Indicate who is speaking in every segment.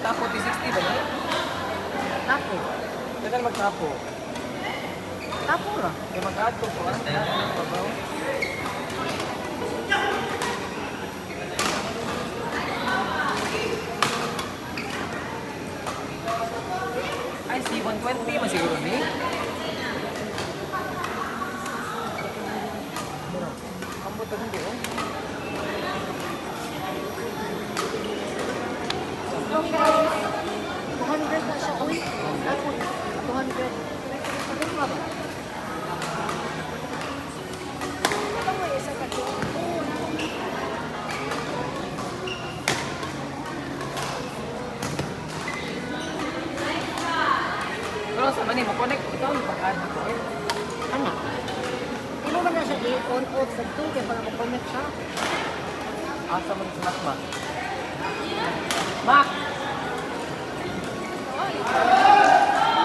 Speaker 1: Tapo 360 ba na?
Speaker 2: Tapo.
Speaker 1: Dagan magtapo.
Speaker 2: Tapo ra.
Speaker 1: Kaya mag-ato ko ah. Ay, si 120 masiguro ni. Kamu to hindi oh.
Speaker 2: 200 na siya. Uy, tapo. 200. Ano nga ba? Ano mo isa ka to?
Speaker 1: Pero sa mani mo connect ito ang pag-add ko eh.
Speaker 2: Ano? Ano ba na siya i-on-off sa ito? Kaya pala mag-connect siya.
Speaker 1: Asa mo sa Mac. Mac!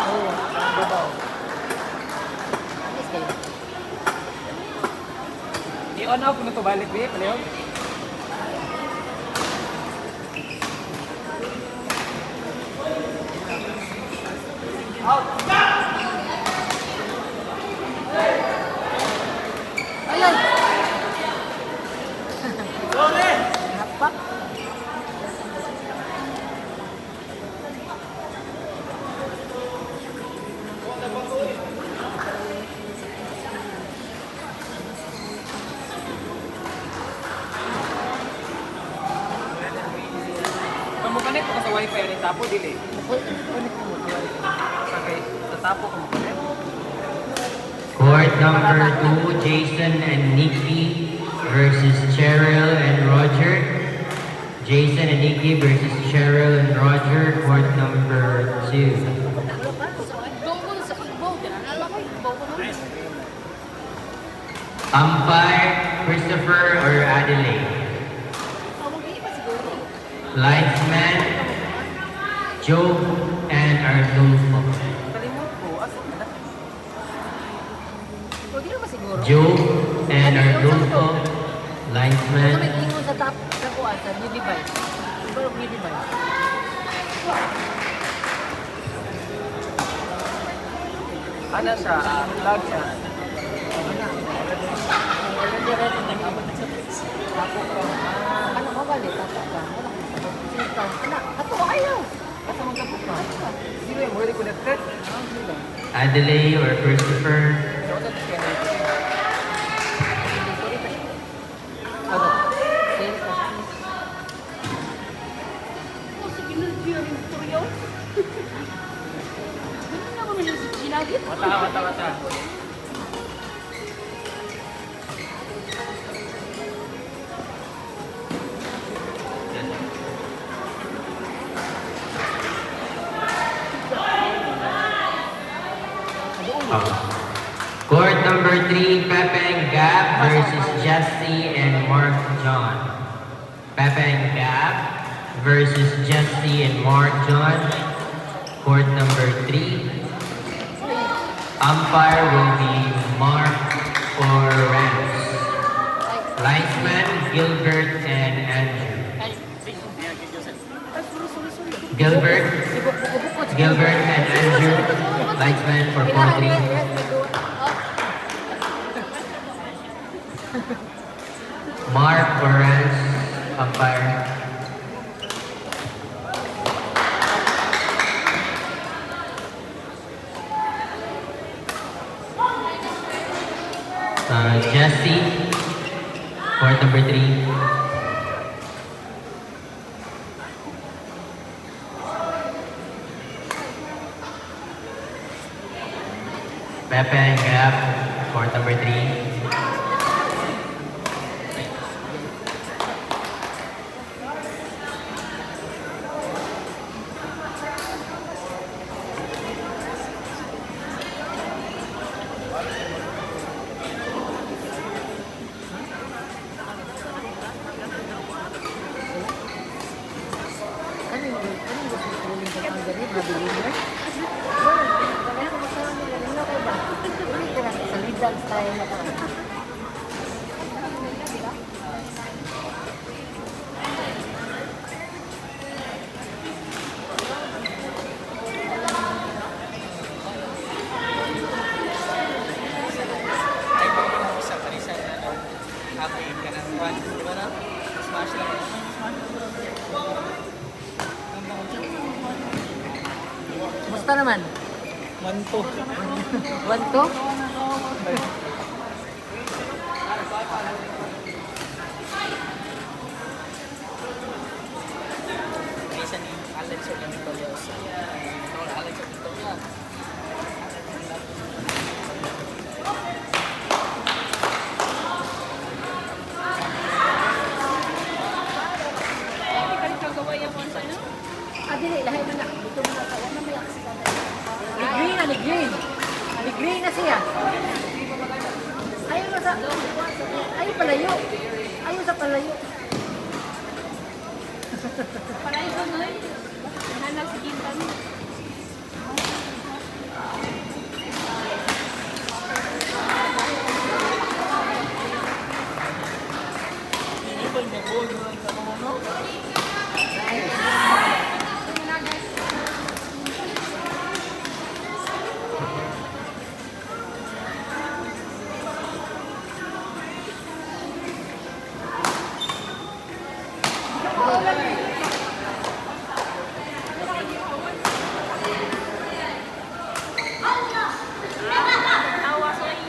Speaker 2: Oo.
Speaker 1: Babaw.
Speaker 2: Alis kayo.
Speaker 1: I-on off mo to balik eh, palayo. Out!
Speaker 2: Ayun! Napak.
Speaker 1: Kamu-connect ko sa wifi ani tapo dili.
Speaker 2: Connect mo.
Speaker 1: Okay, sa tapo ko mo connect.
Speaker 3: Court number 2, Jason and Nikki versus Cheryl and Roger. Jason and Nikki versus Cheryl and Roger, court number 2. Umpire, Christopher or Adelaide? Linesman, Joe and Arnulfo.
Speaker 1: Kalimot ko, asa na?
Speaker 2: Pwede naman siguro.
Speaker 3: Joe and Arnulfo,
Speaker 2: Ano
Speaker 3: linesman.
Speaker 2: may ingon sa top sa kuwan sa new device? Siguro new device.
Speaker 1: Ano siya? Vlog siya.
Speaker 2: Ano ka bali? Tapo ka. Wala ka. Sige ka. Ano? Ato ka ayaw.
Speaker 1: Asa man tapo ka? Sino yung mo connected?
Speaker 3: Adelaide or Christopher.
Speaker 1: Ano sa kaya na ito?
Speaker 2: Ano? Sale ka.
Speaker 1: Wata.
Speaker 3: Court number 3, Pepe and Gab versus Jesse and Mark John. Pepe and Gab versus Jesse and Mark John. Court number 3. Umpire will be Mark or Rams. Linesman, Gilbert and Andrew. Gilbert and Andrew. Linesman for 4-3. Mark or Rams, umpire. Jesse, court number 3. Pepe and Gab, court number 3.
Speaker 2: Ayaw na pa.
Speaker 1: Ay, kung mo sa kanisa na ano, happy ka ng one, di ba na? Smash lang.
Speaker 2: Musta naman?
Speaker 1: Manto.
Speaker 2: 1-2?
Speaker 1: Kanisa ni Alex or ni Victoria. Alex or Victoria.
Speaker 2: Dili, lahat mo na. Dito mo na. Wala na may aksi ka na. Ni-green na, ni-green. Ni-green na siya. Ayaw na sa... Ayaw palayo. Ayaw sa palayo.
Speaker 4: Paray ko nun. Hanap si Kintan. Tawa, sorry.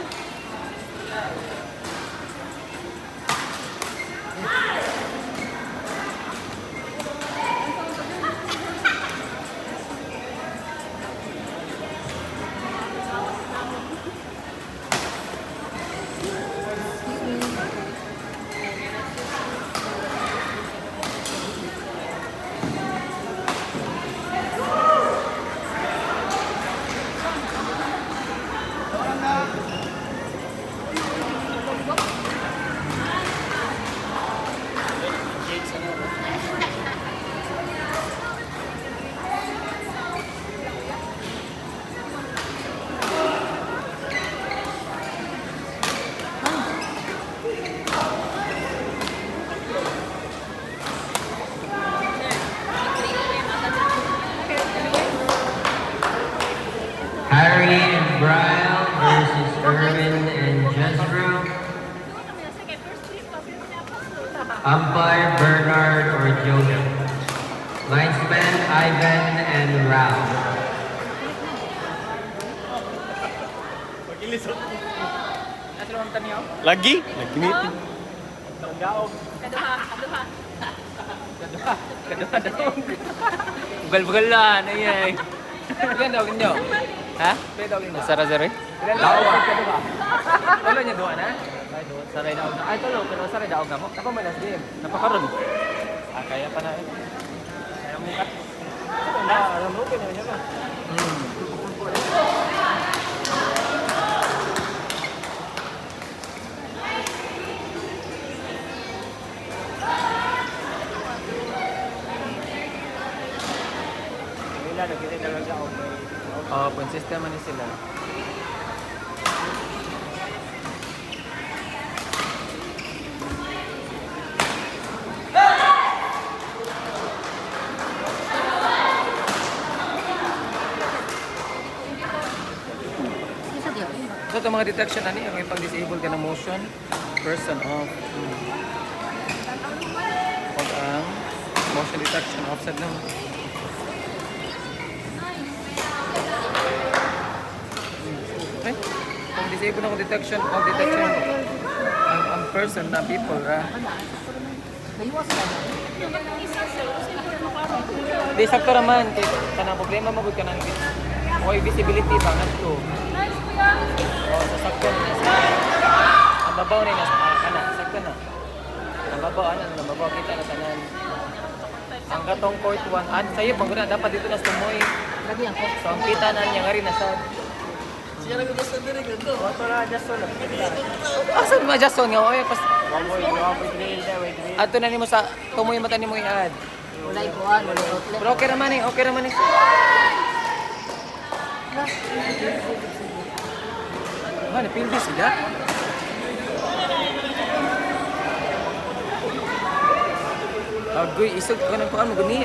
Speaker 3: Harry and Brian versus Erwin and Jezreel. Umpire Bernard or Jonah. Linesman Ivan and Ralph.
Speaker 1: At naman taniyo.
Speaker 5: Lagi? Nag-meeting.
Speaker 1: Daog.
Speaker 4: Kaduha, kaduha.
Speaker 1: Kaduha daog. Bugal-bugal lang. Ano yan? Ilan daog ninyo? Ha? Pwede daog ninyo?
Speaker 5: Sara-sara?
Speaker 1: Ilan daog? Kaduha. Tulo niya duha na? Ay, duha. Saray daog na. Ay, tulo. Pero saray daog na mo. Ako man last game.
Speaker 5: Napakaroon.
Speaker 1: Kaya pa na eh. Kaya mo kat. Alam mo, kaya niya na. Wala, nagkita talaga ako. Oo, point system man sila.
Speaker 2: Isa diyo.
Speaker 1: So, itong mga detection ani, ang ipag-disable ka ng motion, person off. Pag ang motion detection, offset lang. Okay. Kung disable ako detection, ang person na people,
Speaker 2: Naiwas ka na.
Speaker 4: Isa, sir. Kasi ito parang.
Speaker 1: di sakto naman, kaya kanang problema magud ka ng okay, visibility ba nga to.
Speaker 4: Nice, kuya.
Speaker 1: O, sa sakto na. Ang babaw na yung kana, sakto na. Ang babaw, kita na tanan. Ang katong court 1, sa'yo, pag na, dapat dito na sumoy.
Speaker 2: Lagyan ko.
Speaker 1: So, ang kita na niya nga rin nasa... Siya lang yung Justin din ito. Ito na, Justin. Asan mo, Justin nga? Oy, pas... Ato na ni mo sa... Tumoy mata ni mo i-add.
Speaker 2: Walay kuhan, walay outlet.
Speaker 1: Pero okay naman eh, okay naman eh. Ah, napildi sila? Agoy, isog ka ng kuan mo gani.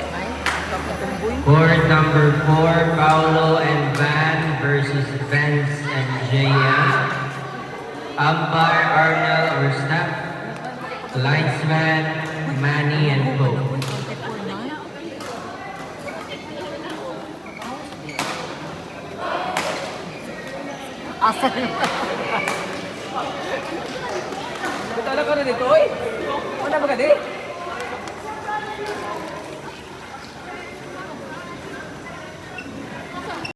Speaker 1: Tapatumboy.
Speaker 3: Court number 4, Paulo and Van versus Vince and JM. Umpire Arnel or Snap. Linesman Manny and Pope.
Speaker 2: Asa
Speaker 1: Betala ka na dito, oy. Ano ba ka di?